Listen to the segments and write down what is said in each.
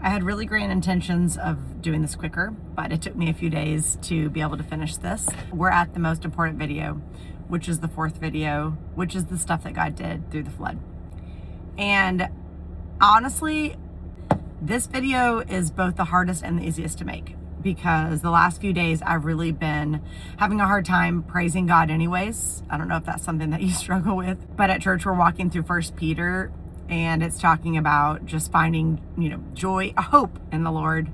I had really grand intentions of doing this quicker, but it took me a few days to be able to finish this. We're at the most important video, which is the fourth video, which is the stuff that God did through the flood. And honestly, this video is both the hardest and the easiest to make, because the last few days I've really been having a hard time praising God anyways. I don't know if that's something that you struggle with, but at church we're walking through 1 Peter, and it's talking about just finding, joy, hope in the Lord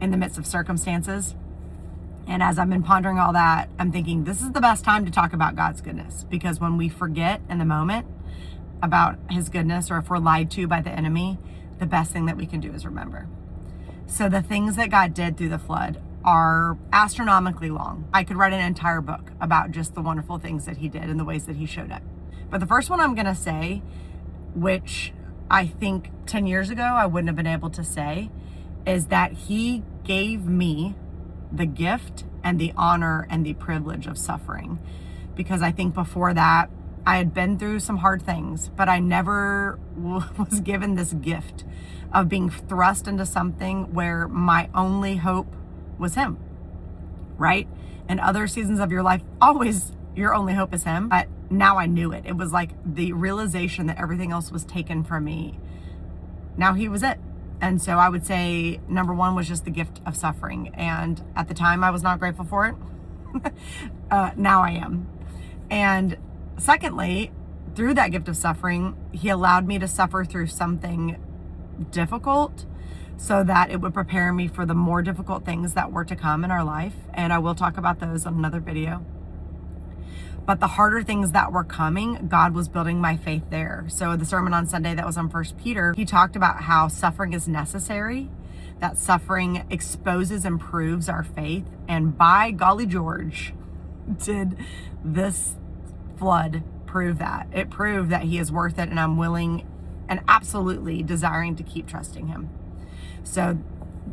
in the midst of circumstances. And as I've been pondering all that, I'm thinking this is the best time to talk about God's goodness, because when we forget in the moment about his goodness, or if we're lied to by the enemy, the best thing that we can do is remember. So the things that God did through the flood are astronomically long. I could write an entire book about just the wonderful things that he did and the ways that he showed up. But the first one I'm going to say, which I think 10 years ago I wouldn't have been able to say, is that he gave me the gift and the honor and the privilege of suffering. Because I think before that, I had been through some hard things, but I never was given this gift of being thrust into something where my only hope was him, right? In other seasons of your life, always your only hope is him. But now I knew it. It was like the realization that everything else was taken from me. Now he was it. And so I would say number one was just the gift of suffering. And at the time I was not grateful for it. Now I am. And secondly, through that gift of suffering, he allowed me to suffer through something difficult so that it would prepare me for the more difficult things that were to come in our life. And I will talk about those on another video. But the harder things that were coming, God was building my faith there. So the sermon on Sunday that was on 1 Peter, he talked about how suffering is necessary, that suffering exposes and proves our faith. And by golly George, did this flood prove that. It proved that he is worth it, and I'm willing and absolutely desiring to keep trusting him. So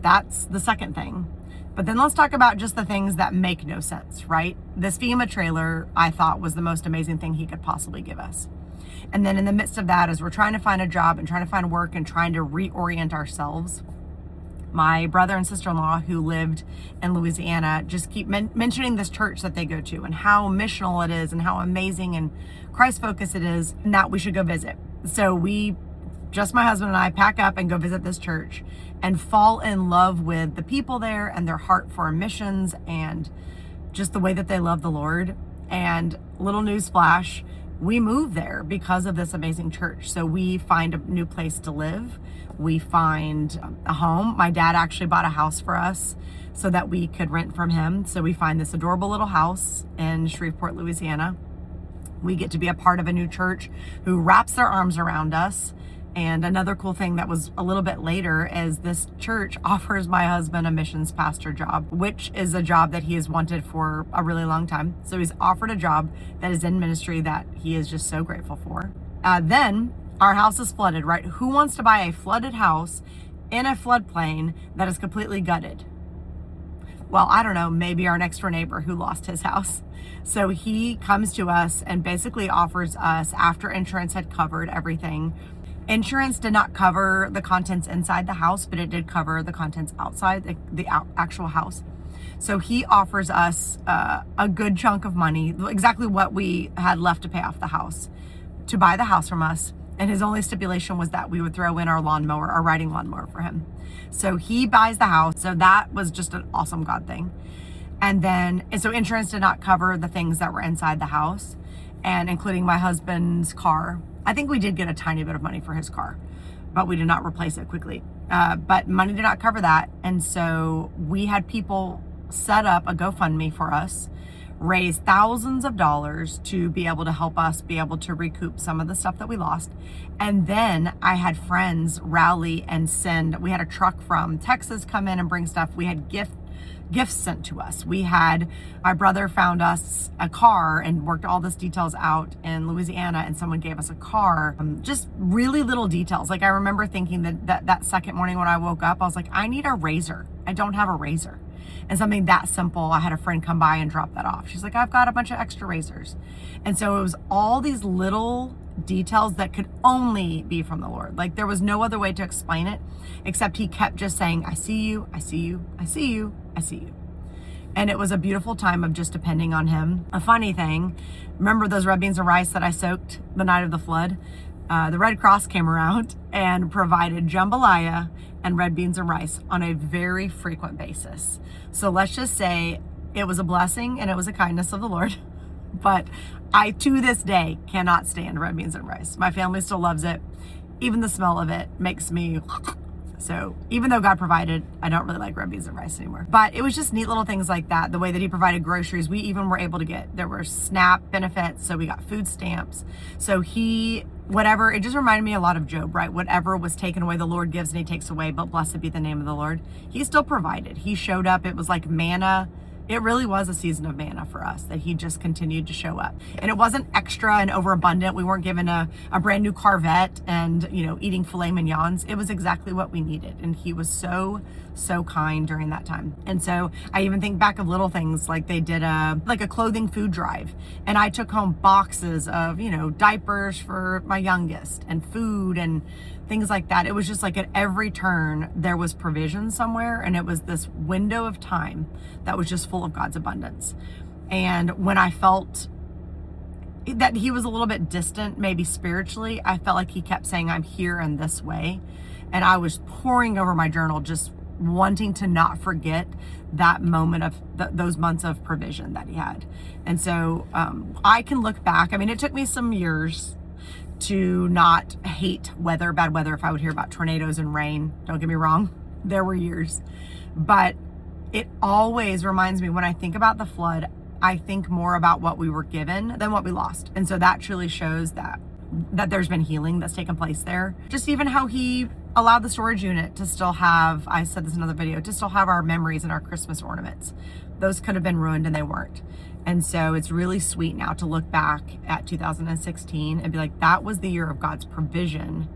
that's the second thing. But then let's talk about just the things that make no sense, right? This FEMA trailer, I thought, was the most amazing thing he could possibly give us. And then in the midst of that, as we're trying to find a job and trying to find work and trying to reorient ourselves, my brother and sister-in-law who lived in Louisiana just keep mentioning this church that they go to and how missional it is and how amazing and Christ-focused it is, and that we should go visit. So we, just my husband and I, pack up and go visit this church and fall in love with the people there and their heart for missions and just the way that they love the Lord. And little news flash, we move there because of this amazing church. So we find a new place to live. We find a home. My dad actually bought a house for us so that we could rent from him. So we find this adorable little house in Shreveport, Louisiana. We get to be a part of a new church who wraps their arms around us. And another cool thing that was a little bit later is this church offers my husband a missions pastor job, which is a job that he has wanted for a really long time. So he's offered a job that is in ministry that he is just so grateful for. Then our house is flooded, right? Who wants to buy a flooded house in a floodplain that is completely gutted? Well, I don't know, maybe our next door neighbor who lost his house. So he comes to us and basically offers us, after insurance had covered everything. Insurance did not cover the contents inside the house, but it did cover the contents outside the actual house. So he offers us a good chunk of money, exactly what we had left to pay off the house, to buy the house from us. And his only stipulation was that we would throw in our lawnmower, our riding lawnmower for him. So he buys the house. So that was just an awesome God thing. And so insurance did not cover the things that were inside the house, and including my husband's car. I think we did get a tiny bit of money for his car, but we did not replace it quickly. But money did not cover that. And so we had people set up a GoFundMe for us, raise thousands of dollars to be able to help us be able to recoup some of the stuff that we lost. And then I had friends rally and we had a truck from Texas come in and bring stuff. We had gifts sent to us. My brother found us a car and worked all these details out in Louisiana, and someone gave us a car. Just really little details. Like I remember thinking that second morning when I woke up, I was like, I need a razor. I don't have a razor. And something that simple, I had a friend come by and drop that off. She's like, I've got a bunch of extra razors. And so it was all these little details that could only be from the Lord. Like there was no other way to explain it except he kept just saying, I see you, I see you, I see you, I see you. And it was a beautiful time of just depending on him. A funny thing, remember those red beans and rice that I soaked the night of the flood? The Red Cross came around and provided jambalaya and red beans and rice on a very frequent basis. So let's just say it was a blessing and it was a kindness of the Lord. But I, to this day, cannot stand red beans and rice. My family still loves it. Even the smell of it makes me... So even though God provided, I don't really like red beans and rice anymore. But it was just neat little things like that. The way that he provided groceries, we even were able to get, there were SNAP benefits. So we got food stamps. So whatever, it just reminded me a lot of Job, right? Whatever was taken away, the Lord gives and he takes away, but blessed be the name of the Lord. He still provided. He showed up. It was like manna. It really was a season of manna for us that he just continued to show up. And it wasn't extra and overabundant. We weren't given a brand new Corvette and, eating filet mignons. It was exactly what we needed. And he was so, so kind during that time. And so I even think back of little things like they did a clothing food drive. And I took home boxes of, diapers for my youngest and food and things like that. It was just like at every turn, there was provision somewhere. And it was this window of time that was just full of God's abundance. And when I felt that he was a little bit distant, maybe spiritually, I felt like he kept saying, I'm here in this way. And I was poring over my journal, just wanting to not forget that moment of those months of provision that he had. And so I can look back. I mean, it took me some years to not hate bad weather. If I would hear about tornadoes and rain, don't get me wrong, there were years. But it always reminds me when I think about the flood, I think more about what we were given than what we lost. And so that truly shows that there's been healing that's taken place there. Just even how he allowed the storage unit to still have, I said this in another video, to still have our memories and our Christmas ornaments. Those could have been ruined and they weren't. And so it's really sweet now to look back at 2016 and be like, that was the year of God's provision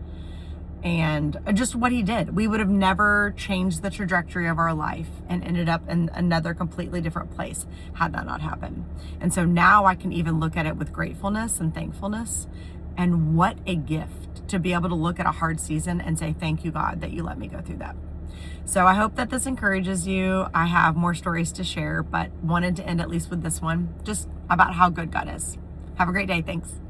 and just what he did. We would have never changed the trajectory of our life and ended up in another completely different place had that not happened. And so now I can even look at it with gratefulness and thankfulness. And what a gift to be able to look at a hard season and say, thank you, God, that you let me go through that. So I hope that this encourages you. I have more stories to share, but wanted to end at least with this one, just about how good God is. Have a great day. Thanks.